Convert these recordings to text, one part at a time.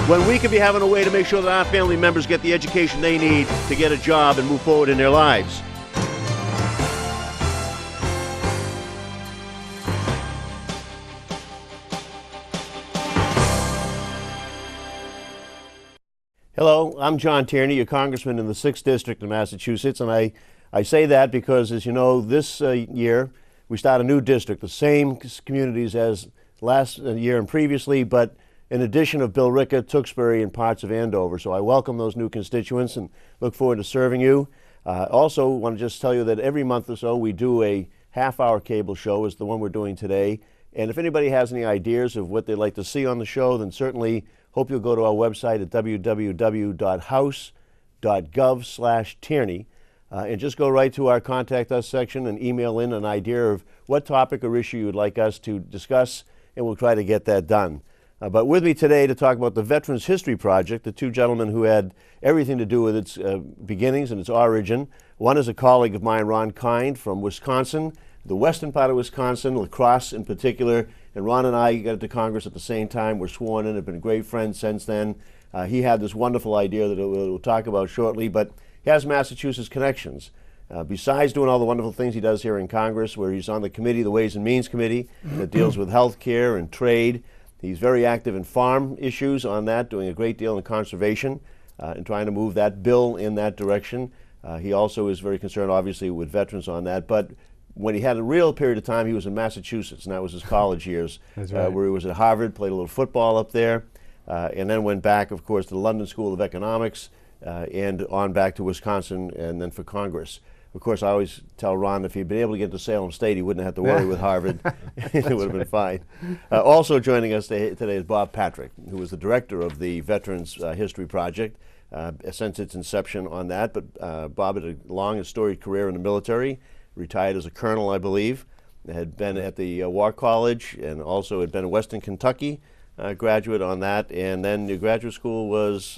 when we could be having a way to make sure that our family members get the education they need to get a job and move forward in their lives. Hello, I'm John Tiereny, your congressman in the 6th District of Massachusetts, and I say that because, as you know, this year we start a new district, the same communities as last year and previously, but in addition of Billerica, Tewksbury, and parts of Andover. So I welcome those new constituents and look forward to serving you. Also, want to just tell you that every month or so we do a half-hour cable show, is the one we're doing today. And if anybody has any ideas of what they'd like to see on the show, then certainly hope you'll go to our website at www.house.gov/Tiereny and just go right to our Contact Us section and email in an idea of what topic or issue you would like us to discuss, and we'll try to get that done. But with me today to talk about the Veterans History Project, the two gentlemen who had everything to do with its beginnings and its origin. One is a colleague of mine, Ron Kind, from Wisconsin, the western part of Wisconsin, La Crosse in particular. And Ron and I got into Congress at the same time. We're sworn in, have been great friends since then. He had this wonderful idea that we'll talk about shortly, but he has Massachusetts connections. Besides doing all the wonderful things he does here in Congress, where he's on the committee, the Ways and Means Committee, that deals with health care and trade. He's very active in farm issues on that, doing a great deal in conservation and trying to move that bill in that direction. He also is very concerned, obviously, with veterans on that. But when he had a real period of time, he was in Massachusetts, and that was his college years, right. Where he was at Harvard, played a little football up there, and then went back, of course, to the London School of Economics and on back to Wisconsin and then for Congress. Of course, I always tell Ron if he'd been able to get to Salem State, he wouldn't have to worry with Harvard. It would have been fine. Also joining us today is Bob Patrick, who is the director of the Veterans History Project since its inception on that. But Bob had a long and storied career in the military, retired as a colonel, I believe, had been at the War College and also had been a Western Kentucky graduate on that. And then your graduate school was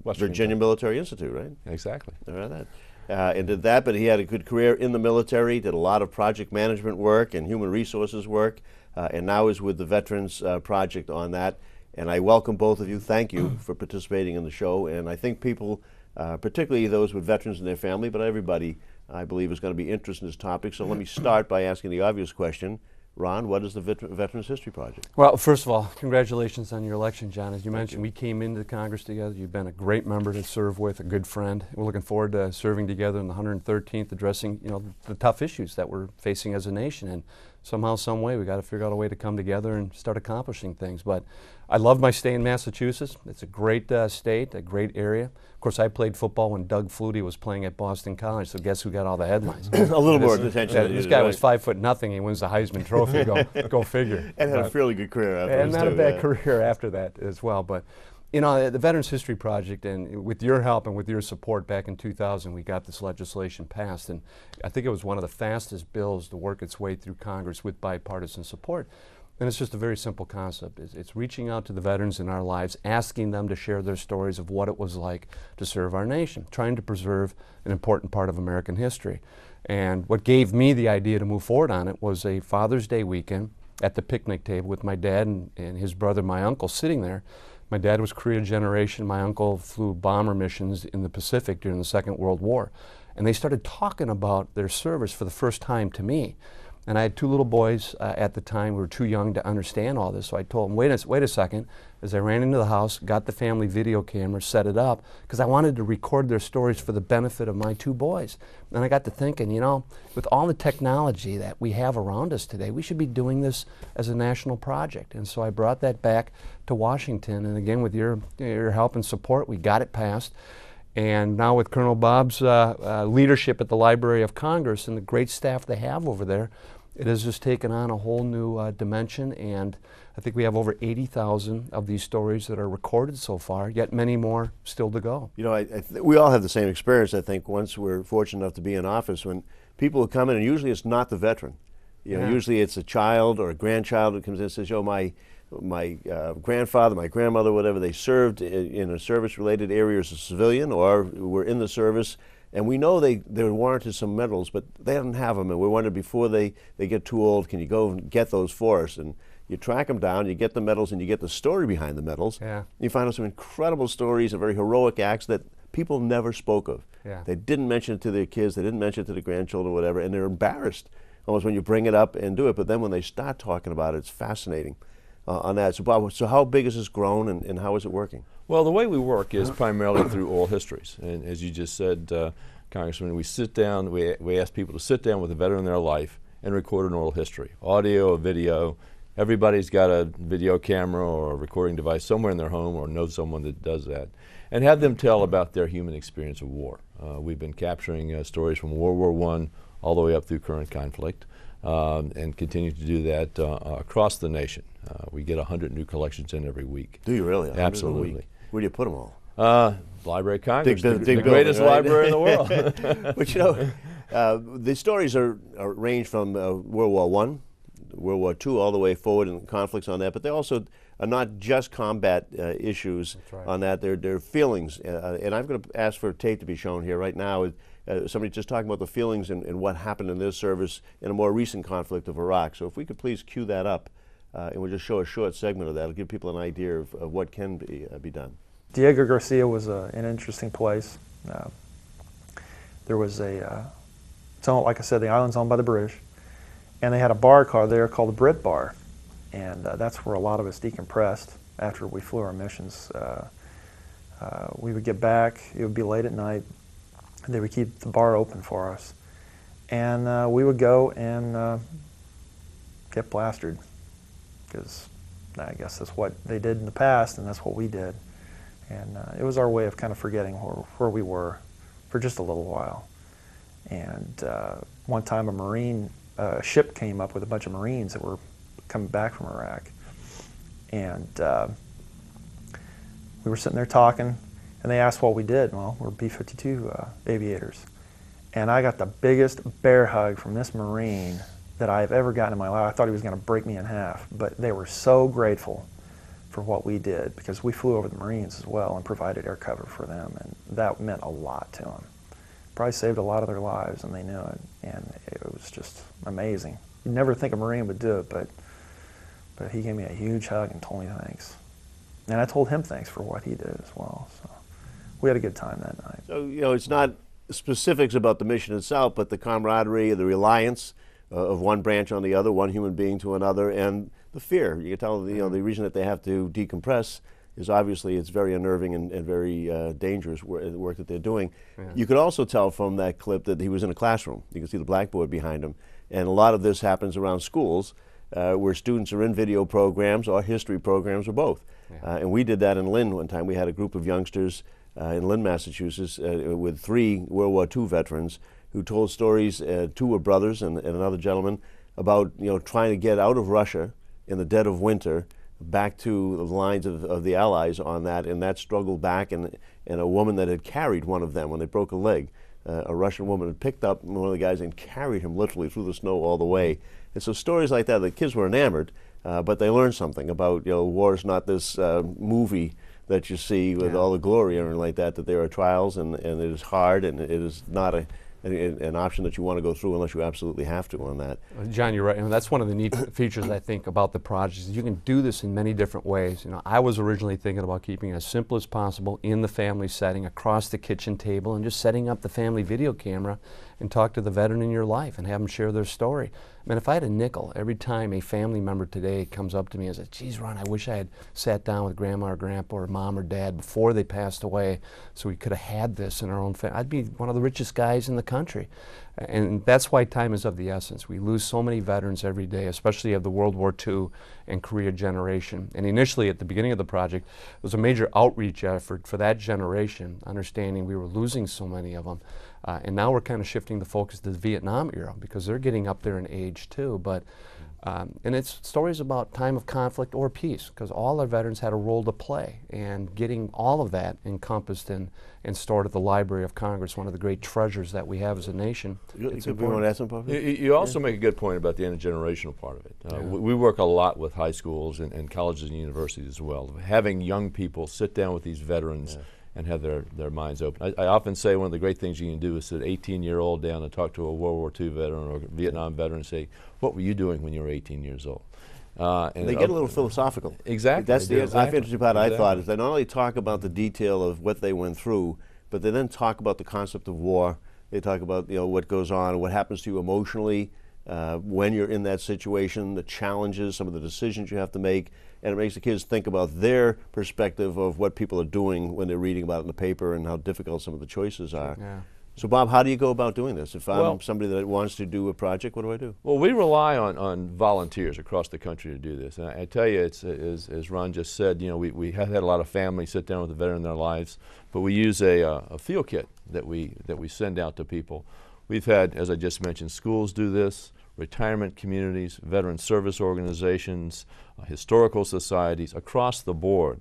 Virginia Military Institute, right? Exactly. That. And did that, but he had a good career in the military, did a lot of project management work and human resources work, and now is with the Veterans Project on that. And I welcome both of you. Thank you for participating in the show. And I think people, particularly those with veterans in their family, but everybody, I believe, is going to be interested in this topic. So let me start by asking the obvious question. Ron, what is the Veterans History Project? Well, first of all, congratulations on your election, John. As you mentioned, we came into Congress together. You've been a great member to serve with, a good friend. We're looking forward to serving together in the 113th, addressing the tough issues that we're facing as a nation. And somehow, some way, we got to figure out a way to come together and start accomplishing things. But I love my stay in Massachusetts. It's a great state, a great area. Of course, I played football when Doug Flutie was playing at Boston College, so guess who got all the headlines? A little more attention. This guy was 5'0". He wins the Heisman Trophy. Go figure. And had a fairly good career after that. And not a bad career after that as well. But the Veterans History Project, and with your help and with your support back in 2000, we got this legislation passed. And I think it was one of the fastest bills to work its way through Congress with bipartisan support. And it's just a very simple concept. It's reaching out to the veterans in our lives, asking them to share their stories of what it was like to serve our nation, trying to preserve an important part of American history. And what gave me the idea to move forward on it was a Father's Day weekend at the picnic table with my dad and his brother, my uncle, sitting there. My dad was Korea generation. My uncle flew bomber missions in the Pacific during the Second World War. And they started talking about their service for the first time to me. And I had two little boys at the time who were too young to understand all this. So I told them, wait a second, as I ran into the house, got the family video camera, set it up, because I wanted to record their stories for the benefit of my two boys. And I got to thinking, with all the technology that we have around us today, we should be doing this as a national project. And so I brought that back to Washington. And again, with your help and support, we got it passed. And now with Colonel Bob's leadership at the Library of Congress and the great staff they have over there, it has just taken on a whole new dimension, and I think we have over 80,000 of these stories that are recorded so far, yet many more still to go. We all have the same experience, I think, once we're fortunate enough to be in office, when people come in, and usually it's not the veteran. Usually it's a child or a grandchild who comes in and says, my grandfather, my grandmother, whatever, they served in a service-related area as a civilian or were in the service. And we know they're warranted some medals, but they don't have them. And we wondered before they get too old, can you go and get those for us? And you track them down, you get the medals, and you get the story behind the medals. Yeah. You find out some incredible stories of very heroic acts that people never spoke of. Yeah. They didn't mention it to their kids, they didn't mention it to the grandchildren, whatever, and they're embarrassed almost when you bring it up and do it. But then when they start talking about it, it's fascinating on that. So Bob, so how big has this grown, and how is it working? Well, the way we work is primarily through oral histories. And as you just said, Congressman, we sit down, we ask people to sit down with a veteran in their life and record an oral history, audio or video. Everybody's got a video camera or a recording device somewhere in their home or knows someone that does that, and have them tell about their human experience of war. We've been capturing stories from World War I all the way up through current conflict, and continue to do that across the nation. We get 100 new collections in every week. Do you really? Absolutely. Where do you put them all? Library of Congress, Big the greatest building, right? library in the world. But you know, the stories are range from World War I, World War II, all the way forward, and conflicts on that. But they also are not just combat issues on that. They're feelings. And I'm going to ask for a tape to be shown here right now. Somebody just talking about the feelings and what happened in their service in a more recent conflict of Iraq. So if we could please cue that up, and we'll just show a short segment of that. It'll give people an idea of what can be done. Diego Garcia was an interesting place. There was like I said, the island's owned by the British, and they had a bar car there called the Brit Bar, and that's where a lot of us decompressed after we flew our missions. We would get back, it would be late at night, and they would keep the bar open for us, and we would go and get plastered, because I guess that's what they did in the past, and that's what we did. And it was our way of kind of forgetting where we were for just a little while. And one time a ship came up with a bunch of Marines that were coming back from Iraq. And we were sitting there talking, and they asked what we did. Well, we're B-52 aviators. And I got the biggest bear hug from this Marine that I've ever gotten in my life. I thought he was going to break me in half, but they were so grateful for what we did, because we flew over the Marines as well and provided air cover for them, and that meant a lot to them. Probably saved a lot of their lives, and they knew it, and it was just amazing. You'd never think a Marine would do it, but he gave me a huge hug and told me thanks. And I told him thanks for what he did as well. So we had a good time that night. So, you know, it's not specifics about the mission itself, but the camaraderie, the reliance of one branch on the other, one human being to another, and the fear. You can tell, you know, the reason that they have to decompress is obviously it's very unnerving and very dangerous work that they're doing. Yeah. You could also tell from that clip that he was in a classroom. You can see the blackboard behind him. And a lot of this happens around schools where students are in video programs or history programs or both. Yeah. And we did that in Lynn one time. We had a group of youngsters in Lynn, Massachusetts with 3 World War II veterans who told stories, 2 were brothers and another gentleman, about, you know, trying to get out of Russia in the dead of winter back to the lines of the Allies on that, and that struggle back, and a woman that had carried one of them when they broke a leg. A Russian woman had picked up one of the guys and carried him literally through the snow all the way. And so stories like that, the kids were enamored, but they learned something about, you know, war is not this movie that you see with all the glory or anything like that, that there are trials, and it is hard, and it is not an option that you want to go through unless you absolutely have to on that. John, you're right. And that's one of the neat features, I think, about the project. You can do this in many different ways. You know, I was originally thinking about keeping it as simple as possible in the family setting, across the kitchen table, and just setting up the family video camera and talk to the veteran in your life and have them share their story. I mean, if I had a nickel every time a family member today comes up to me and says, geez, Ron, I wish I had sat down with grandma or grandpa or mom or dad before they passed away so we could have had this in our own family, I'd be one of the richest guys in the country. And that's why time is of the essence. We lose so many veterans every day, especially of the World War II and Korea generation. And initially, at the beginning of the project, it was a major outreach effort for that generation, understanding we were losing so many of them. And now we're kind of shifting the focus to the Vietnam era, because they're getting up there in age too. But and it's stories about time of conflict or peace, because all our veterans had a role to play, and getting all of that encompassed and stored at the Library of Congress, one of the great treasures that we have as a nation. You want to add something? You also make a good point about the intergenerational part of it. We work a lot with high schools and colleges and universities as well, having young people sit down with these veterans and have their minds open. I often say one of the great things you can do is sit an 18-year-old down and talk to a World War II veteran or Vietnam veteran and say, what were you doing when you were 18 years old? And They get a little philosophical. Exactly. That's the interesting part I thought, is they not only talk about the detail of what they went through, but they then talk about the concept of war. They talk about what goes on, what happens to you emotionally when you're in that situation, the challenges, some of the decisions you have to make, and it makes the kids think about their perspective of what people are doing when they're reading about it in the paper and how difficult some of the choices are. Yeah. So Bob, how do you go about doing this? If I'm somebody that wants to do a project, what do I do? Well, we rely on volunteers across the country to do this. And I tell you, it's, as Ron just said, we have had a lot of families sit down with a veteran in their lives, but we use a field kit that we send out to people. We've had, as I just mentioned, schools do this, retirement communities, veteran service organizations, historical societies, across the board.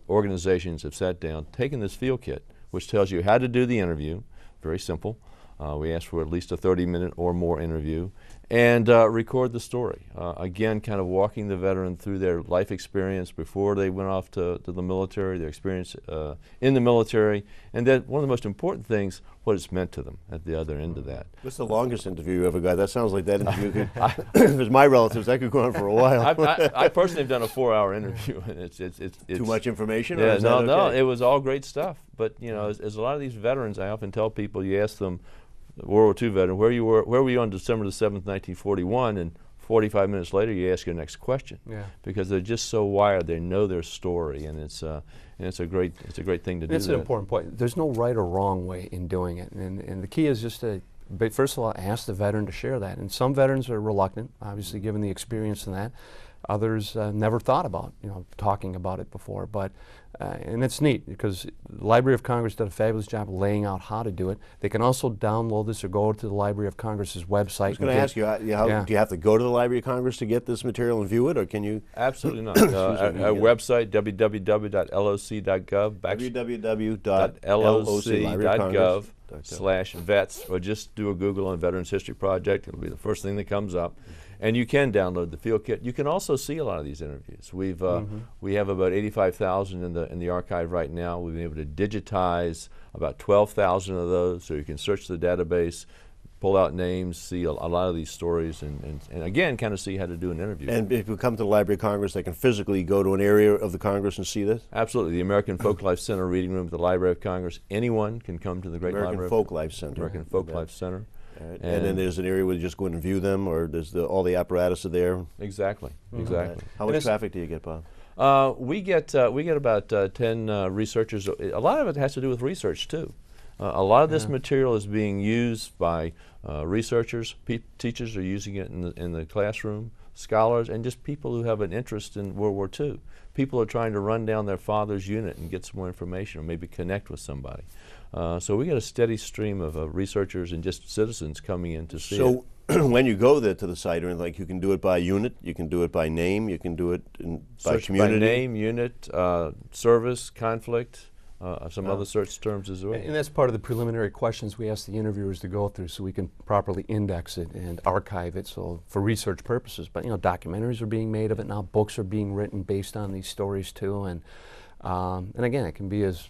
Organizations have sat down, taken this field kit, which tells you how to do the interview. Very simple. We ask for at least a 30-minute or more interview, and record the story. Again, kind of walking the veteran through their life experience before they went off to the military, their experience in the military, and then one of the most important things, what it's meant to them at the other end of that. What's the longest interview you ever got? That sounds like that interview could, if it was my relatives, that could go on for a while. I personally have done a 4-hour interview, and it's too much information? Yeah, or is that okay? no, it was all great stuff. But as a lot of these veterans, I often tell people, you ask them, World War II veteran, where were you on December the 7th, 1941? And 45 minutes later, you ask your next question. Yeah. Because they're just so wired, they know their story, and it's a great thing to do. It's an important point. There's no right or wrong way in doing it, and the key is just to, first of all, ask the veteran to share that. And some veterans are reluctant, obviously, given the experience in that. Others never thought about talking about it before, but and it's neat because the Library of Congress did a fabulous job laying out how to do it. They can also download this or go to the Library of Congress's website. I was going to ask you, do you have to go to the Library of Congress to get this material and view it, or can you? Absolutely not. Our website, www.loc.gov, www.loc.gov/vets, or just do a Google on Veterans History Project. It'll be the first thing that comes up. And you can download the field kit. You can also see a lot of these interviews. We have about 85,000 in the archive right now. We've been able to digitize about 12,000 of those, so you can search the database, pull out names, see a lot of these stories, and again, kind of see how to do an interview. And if you come to the Library of Congress, they can physically go to an area of the Congress and see this? Absolutely. The American Folklife Center reading room at the Library of Congress. Anyone can come to the Great Library. American Folklife Center. American Folklife Center. Right. And then there's an area where you just go in and view them, or does all the apparatus are there? Exactly. Exactly. How much traffic do you get, Bob? We get about 10 researchers. A lot of it has to do with research too. A lot of this material is being used by researchers. Teachers are using it in the classroom. Scholars and just people who have an interest in World War II. People are trying to run down their father's unit and get some more information, or maybe connect with somebody. So we get a steady stream of researchers and just citizens coming in to see it. So when you go there to the site, or like, you can do it by unit, you can do it by name, you can do it by community? By name, unit, service, conflict, some other search terms as well. And that's part of the preliminary questions we ask the interviewers to go through, so we can properly index it and archive it, so for research purposes. But documentaries are being made of it now, books are being written based on these stories too, and again, it can be as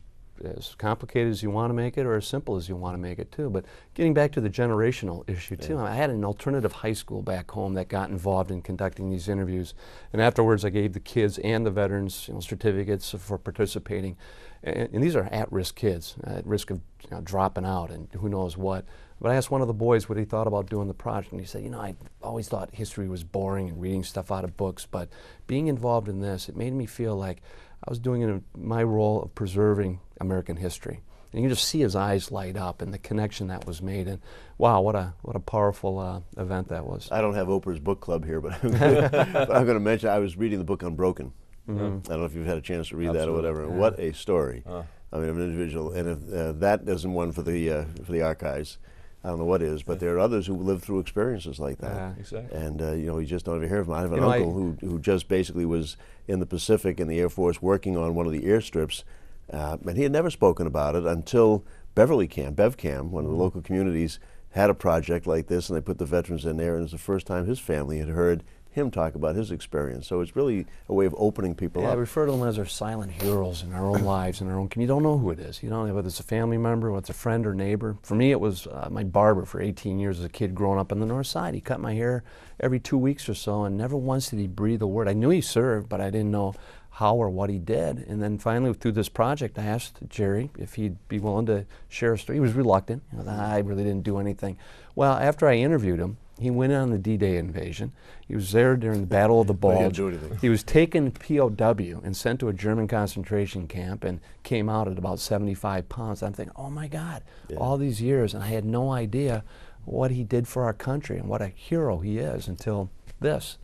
complicated as you want to make it, or as simple as you want to make it too. But getting back to the generational issue too, I had an alternative high school back home that got involved in conducting these interviews, and afterwards I gave the kids and the veterans certificates for participating. And these are at-risk kids, at risk of dropping out and who knows what. But I asked one of the boys what he thought about doing the project, and he said, I always thought history was boring and reading stuff out of books, but being involved in this, it made me feel like I was doing my role of preserving American history. And you can just see his eyes light up and the connection that was made. And wow, what a powerful event that was. I don't have Oprah's book club here, but I'm going to mention, I was reading the book Unbroken. I don't know if you've had a chance to read that or whatever. Yeah. What a story! I mean, of an individual, and if that isn't one for the archives, I don't know what is. But there are others who live through experiences like that. Exactly. And you just don't ever hear of them. I have an uncle who just basically was in the Pacific in the Air Force working on one of the airstrips, and he had never spoken about it until Beverly Camp, BevCam, one of the local communities, had a project like this, and they put the veterans in there, and it was the first time his family had heard him talk about his experience. So it's really a way of opening people Yeah, I up. refer to them as our silent heroes in our own lives, in our own community. You don't know who it is. You don't know whether it's a family member, whether it's a friend or neighbor. For me, it was my barber for 18 years as a kid growing up on the north side. He cut my hair every 2 weeks or so, and never once did he breathe a word. I knew he served, but I didn't know how or what he did. And then finally, through this project, I asked Jerry if he'd be willing to share a story. He was reluctant. You know, I really didn't do anything. Well, after I interviewed him, he went in on the D-Day invasion. He was there during the Battle of the But he didn't Bulge. do anything. He was taken POW and sent to a German concentration camp and came out at about 75 pounds. I'm thinking, oh my God, all these years, and I had no idea what he did for our country and what a hero he is until this.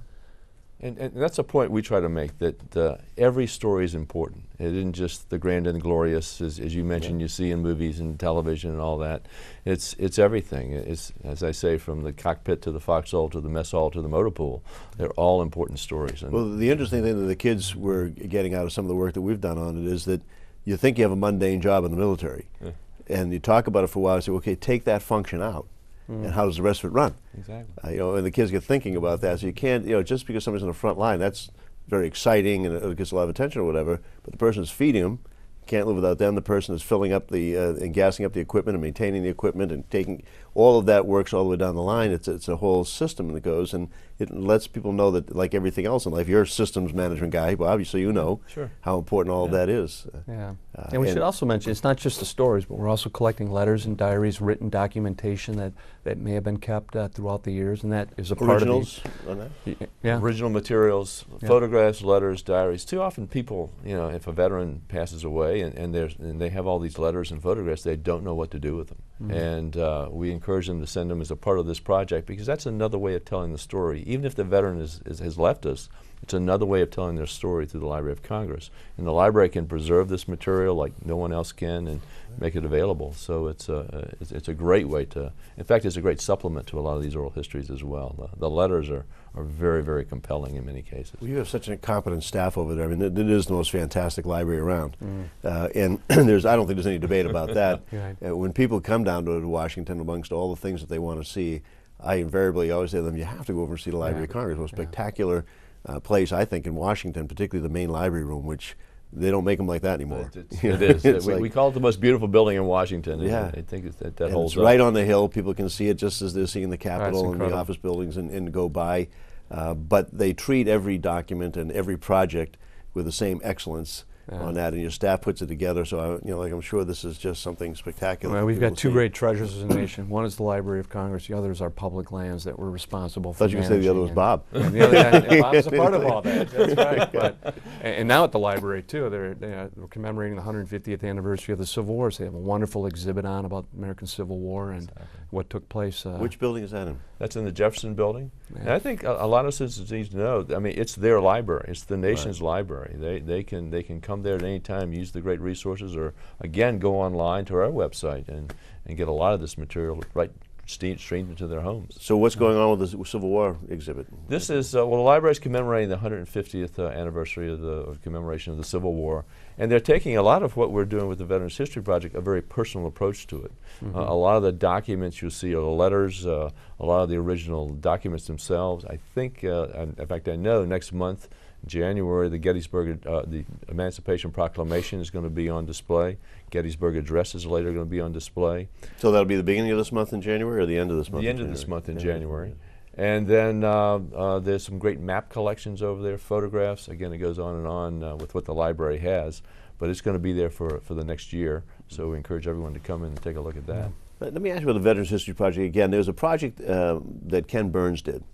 And that's a point we try to make, that every story is important. It isn't just the grand and glorious, as you mentioned, you see in movies and television and all that. It's everything. It's, as I say, from the cockpit to the foxhole to the mess hall to the motor pool. They're all important stories. And Well, the interesting thing that the kids were getting out of some of the work that we've done on it is that you think you have a mundane job in the military, and you talk about it for a while and say, okay, take that function out. And how does the rest of it run? Exactly. You know, and the kids get thinking about that. So you can't, you know, just because somebody's on the front line, that's very exciting and it gets a lot of attention or whatever. But the person who's feeding them can't live without them. The person is filling up the and gassing up the equipment and maintaining the equipment and taking all of that works all the way down the line. It's a whole system that goes, and it lets people know that, like everything else in life, you're a systems management guy. Well, obviously you know how important all of that is. Yeah. And we should also mention, it's not just the stories, but we're also collecting letters and diaries, written documentation that may have been kept throughout the years, and that is a Originals part on of that? the... Yeah. Original materials, photographs, letters, diaries. Too often people, you know, if a veteran passes away and they have all these letters and photographs, they don't know what to do with them. And we encourage them to send them as a part of this project, because that's another way of telling the story. Even if the veteran has left us, it's another way of telling their story through the Library of Congress. And the library can preserve this material like no one else can and make it available. So it's a great way to, in fact, it's a great supplement to a lot of these oral histories as well. The letters are very, very compelling in many cases. Well, you have such a competent staff over there. I mean, it is the most fantastic library around. And there's, I don't think there's any debate about that. When people come down to Washington, amongst all the things that they want to see, I invariably always say to them, you have to go over and see the Library of Congress. It's a spectacular place, I think, in Washington, particularly the main library room, which they don't make them like that anymore. It is. We call it the most beautiful building in Washington. Yeah. I think that holds it's up. right on the hill. People can see it just as they're seeing the Capitol and the incredible. office buildings and go by. But they treat every document and every project with the same excellence on that, and your staff puts it together. So like I'm sure this is just something spectacular. Well, we've People got two see. great treasures as a nation. One is the Library of Congress. The other is our public lands that we're responsible for. I thought you were going to say the other was Bob. And the other guy, Bob's a part of all that. That's right. But, and now at the library too, they're commemorating the 150th anniversary of the Civil War. So they have a wonderful exhibit on about the American Civil War and what took place. Which building is that in? That's in the Jefferson Building. And I think a lot of citizens need to know, I mean, it's their library. It's the nation's library. They can come there at any time, use the great resources, or again, go online to our website and get a lot of this material right streamed into their homes. So what's going on with the Civil War exhibit? This is, well, the library is commemorating the 150th anniversary of the commemoration of the Civil War, and they're taking a lot of what we're doing with the Veterans History Project, a very personal approach to it. A lot of the documents you'll see are the letters, a lot of the original documents themselves. I think, in fact, I know next month, January, the Gettysburg, the Emancipation Proclamation is going to be on display. Gettysburg Address is later going to be on display. So that'll be the beginning of this month in January, or the end of this month? The end of this month in January. And then there's some great map collections over there, photographs. Again, it goes on and on with what the library has, but it's going to be there for the next year. So we encourage everyone to come in and take a look at that. Let me ask you about the Veterans History Project again. There's a project that Ken Burns did.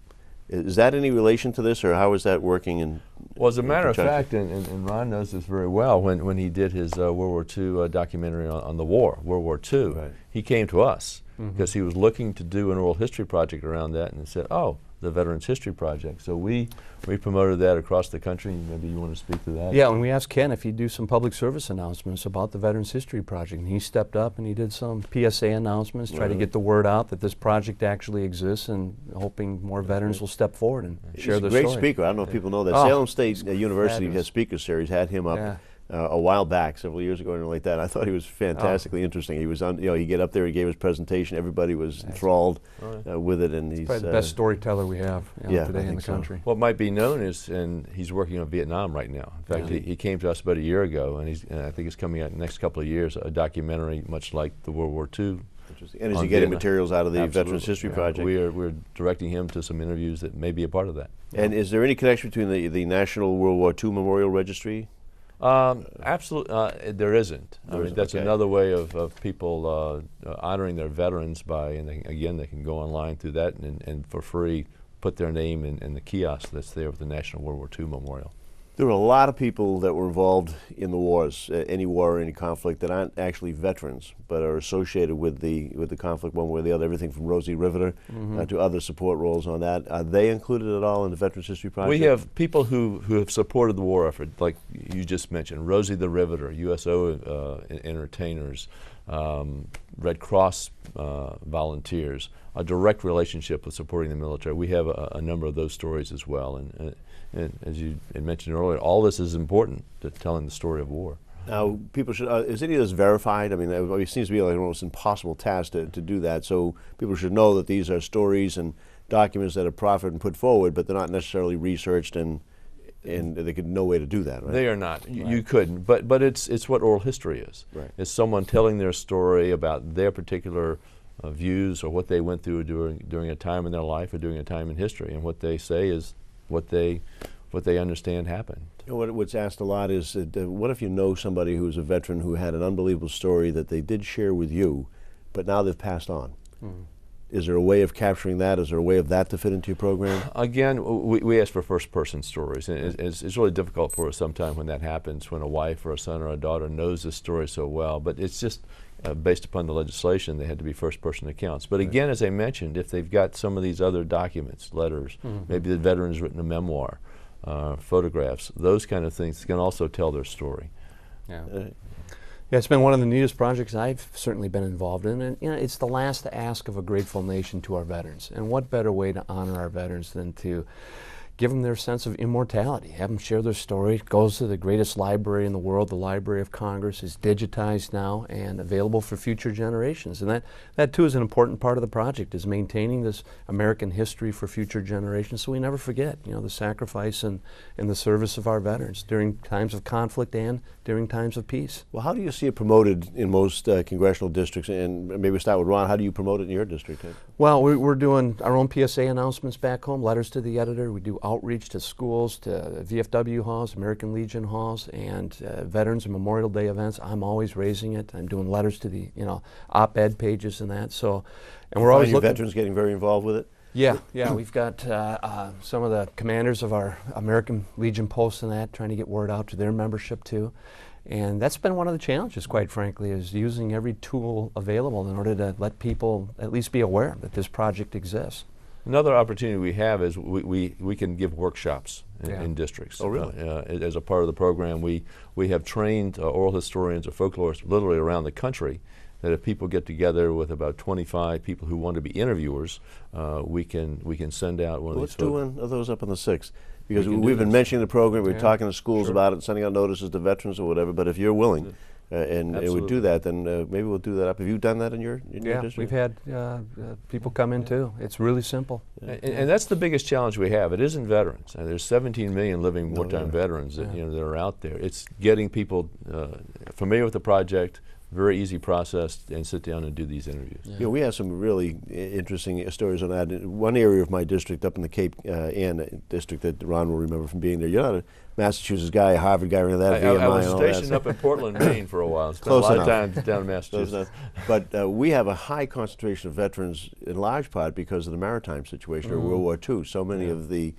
Is that any relation to this, or how is that working? Well, as a matter of fact, and Ron knows this very well, when he did his World War II documentary on the war, World War II, he came to us because he was looking to do an oral history project around that, and said, oh, the Veterans History Project. So we promoted that across the country. Maybe you want to speak to that? Yeah, and we asked Ken if he'd do some public service announcements about the Veterans History Project, and he stepped up and he did some PSA announcements, try to get the word out that this project actually exists, and hoping more veterans will step forward and share their story. He's a great speaker. I don't know if people know that. Salem State University has speaker series, had him up a while back, several years ago, and like that. I thought he was fantastically interesting. He was on, you know, he get up there, he gave his presentation. Everybody was enthralled with it, and he's probably the best storyteller we have today in the country. What might be known is, and he's working on Vietnam right now. In fact, he came to us about a year ago, and I think it's coming out in the next couple of years, a documentary much like the World War II. And is he getting materials out of the Veterans History Project? We're directing him to some interviews that may be a part of that. And is there any connection between the National World War II Memorial Registry? Absolutely, there isn't. I mean, that's another way of people honoring their veterans by, and again, they can go online through that and for free put their name in the kiosk that's there with the National World War II Memorial. There were a lot of people that were involved in the wars, any war or any conflict, that aren't actually veterans, but are associated with the conflict one way or the other. Everything from Rosie Riveter to other support roles on that. Are they included at all in the Veterans History Project? We have people who have supported the war effort, like you just mentioned, Rosie the Riveter, USO entertainers, Red Cross volunteers, a direct relationship with supporting the military. We have a number of those stories as well. And as you had mentioned earlier, all this is important to telling the story of war. Now, people should, is any of this verified? I mean, it seems to be like an almost impossible task to do that, so people should know that these are stories and documents that are proffered and put forward, but they're not necessarily researched, and they could no way to do that, right? They are not. You couldn't, but it's what oral history is. Right. It's someone telling their story about their particular views or what they went through during a time in their life or during a time in history, and what they say is what they understand happened. You know, what's asked a lot is, what if you know somebody who's a veteran who had an unbelievable story that they did share with you, but now they've passed on? Is there a way of capturing that? Is there a way of that to fit into your program? Again, we ask for first-person stories, and it's really difficult for us sometimes when that happens, when a wife or a son or a daughter knows the story so well, but it's just based upon the legislation, they had to be first-person accounts. But again, as I mentioned, if they've got some of these other documents, letters, maybe the veteran's written a memoir, photographs, those kind of things can also tell their story. Yeah, it's been one of the neatest projects I've certainly been involved in, and you know, it's the last ask of a grateful nation to our veterans. And what better way to honor our veterans than to give them their sense of immortality, have them share their story. It goes to the greatest library in the world, the Library of Congress. Is digitized now and available for future generations. And that too is an important part of the project, is maintaining this American history for future generations, so we never forget, you know, the sacrifice and the service of our veterans during times of conflict and during times of peace. Well, how do you see it promoted in most congressional districts? And maybe we'll start with Ron. How do you promote it in your district? Well, we're doing our own PSA announcements back home, letters to the editor. We do outreach to schools, to VFW halls, American Legion halls, and Veterans and Memorial Day events. I'm always raising it. I'm doing letters to the, you know, op-ed pages and that. So, and we're always looking. Veterans getting very involved with it. Yeah, we've got some of the commanders of our American Legion posts and that, trying to get word out to their membership too. And that's been one of the challenges, quite frankly, is using every tool available in order to let people at least be aware that this project exists. Another opportunity we have is we can give workshops in districts. Oh, really? As a part of the program, we have trained oral historians or folklorists literally around the country, that if people get together with about 25 people who want to be interviewers, we can send out one of these. Let's do one of those up on the 6th. Because we've been mentioning the program, we're talking to schools about it, sending out notices to veterans or whatever, but if you're willing and it would do that, then maybe we'll do that up. Have you done that in your district? We've had people come in too. It's really simple. And that's the biggest challenge we have. It isn't veterans. There's 17 million living wartime veterans that, you know, that are out there. It's getting people familiar with the project, very easy process, and sit down and do these interviews. You know, we have some really interesting stories on that. In one area of my district, up in the Cape Ann district that Ron will remember from being there, you're not a Massachusetts guy, a Harvard guy, or anything like that. I was stationed up in Portland, Maine for a while. Spent a lot of time down in Massachusetts. But we have a high concentration of veterans in large part because of the maritime situation of World War II. So many of the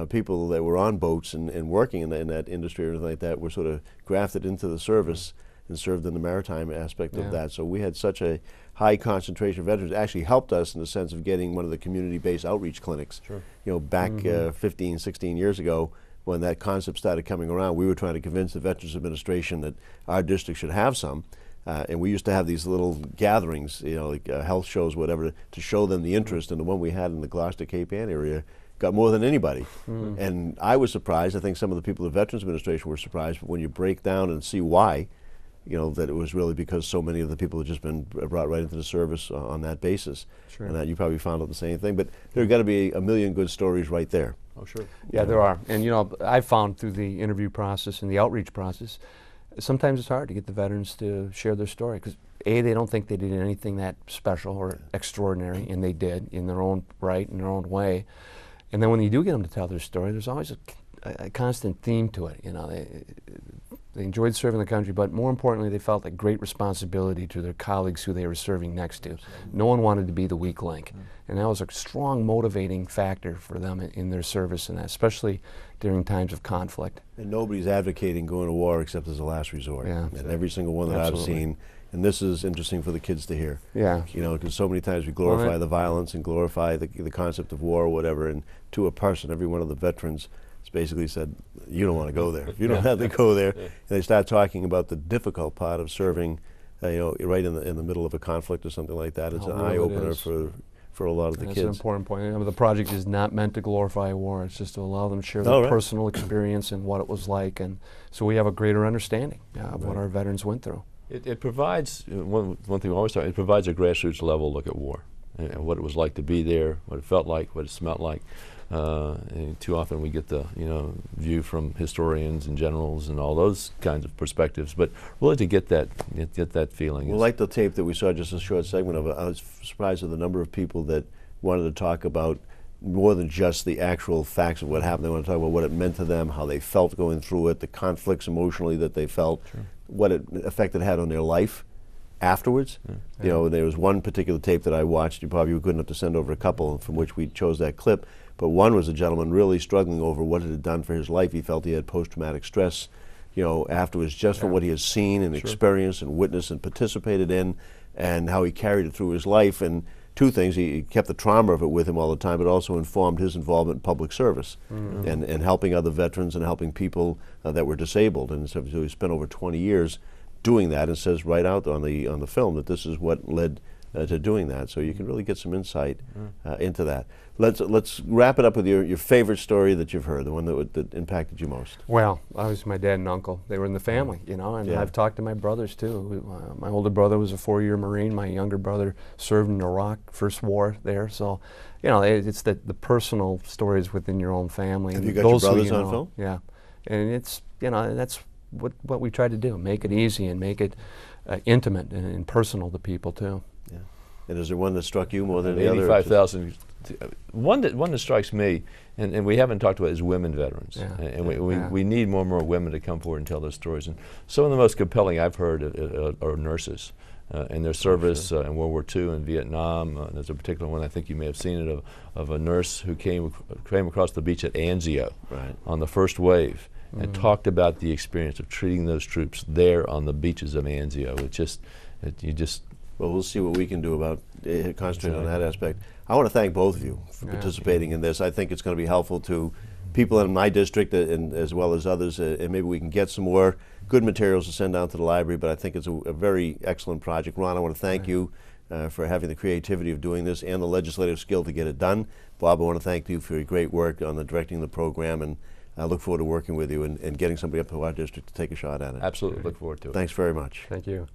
people that were on boats and working in that industry or anything like that were sort of grafted into the service and served in the maritime aspect of that. So we had such a high concentration of veterans. It actually helped us in the sense of getting one of the community-based outreach clinics. You know, back 15, 16 years ago, when that concept started coming around, we were trying to convince the Veterans Administration that our district should have some. And we used to have these little gatherings, you know, like health shows, whatever, to show them the interest. And the one we had in the Gloucester Cape Ann area got more than anybody. And I was surprised. I think some of the people at the Veterans Administration were surprised, but when you break down and see why, you know, that it was really because so many of the people had just been brought right into the service on that basis. Sure. And that you probably found out the same thing. But there have got to be a million good stories right there. Oh, sure. Yeah, there are. And you know, I found through the interview process and the outreach process, sometimes it's hard to get the veterans to share their story because A, they don't think they did anything that special or extraordinary, and they did in their own right, in their own way. And then when you do get them to tell their story, there's always a constant theme to it. You know, they enjoyed serving the country, but more importantly, they felt a great responsibility to their colleagues who they were serving next to. No one wanted to be the weak link. And that was a strong motivating factor for them in their service, and especially during times of conflict. And nobody's advocating going to war except as a last resort. Yeah. And every single one that Absolutely. I've seen, and this is interesting for the kids to hear. Yeah. You know, because so many times we glorify the violence and glorify the concept of war or whatever, and to a person, every one of the veterans has basically said, you don't want to go there. You don't have to go there. And they start talking about the difficult part of serving, you know, right in the middle of a conflict or something like that. It's an However it eye-opener is. for a lot of the That's kids. an important point. You know, the project is not meant to glorify war. It's just to allow them to share their Oh, right. personal experience and what it was like, and so we have a greater understanding of what our veterans went through. It provides, one thing we always talk, it provides a grassroots level look at war and what it was like to be there, what it felt like, what it smelled like. And too often we get the view from historians and generals and all those kinds of perspectives, but really to get that feeling. Well, like the tape that we saw, just a short segment of it, I was surprised at the number of people that wanted to talk about more than just the actual facts of what happened. They want to talk about what it meant to them, how they felt going through it, the conflicts emotionally that they felt, what effect it had on their life afterwards. You know, there was one particular tape that I watched. You probably were good enough to send over a couple from which we chose that clip. But one was a gentleman really struggling over what it had done for his life. He felt he had post-traumatic stress, you know, afterwards, just from what he had seen and experienced and witnessed and participated in, and how he carried it through his life. And two things: he kept the trauma of it with him all the time, but also informed his involvement in public service and helping other veterans and helping people that were disabled. And so he spent over 20 years doing that, and says right out on the film that this is what led to doing that. So you can really get some insight into that. Let's wrap it up with your favorite story that you've heard, the one that impacted you most. Well, obviously my dad and uncle, they were in the family, you know, and Yeah. I've talked to my brothers too. My older brother was a 4-year Marine. My younger brother served in Iraq, first war there. So, you know, it's the personal stories within your own family. Have and you got your those who brothers you on know. film? Yeah, and it's, you know, that's what we try to do, make it easy and make it intimate and personal to people too. Yeah. And is there one that struck you more than the other? 85,000. One that strikes me, and we haven't talked about, is women veterans. Yeah. And we need more and more women to come forward and tell their stories. And some of the most compelling I've heard are nurses and their service in World War II and Vietnam. There's a particular one, I think you may have seen it, of a nurse who came across the beach at Anzio on the first wave and talked about the experience of treating those troops there on the beaches of Anzio. Well, we'll see what we can do about concentrating on that aspect. I want to thank both of you for participating in this. I think it's going to be helpful to people in my district and as well as others, and maybe we can get some more good materials to send down to the library, but I think it's a very excellent project. Ron, I want to thank you for having the creativity of doing this and the legislative skill to get it done. Bob, I want to thank you for your great work on the directing the program, and I look forward to working with you and getting somebody up to our district to take a shot at it. Absolutely look forward to it. Thanks very much. Thank you.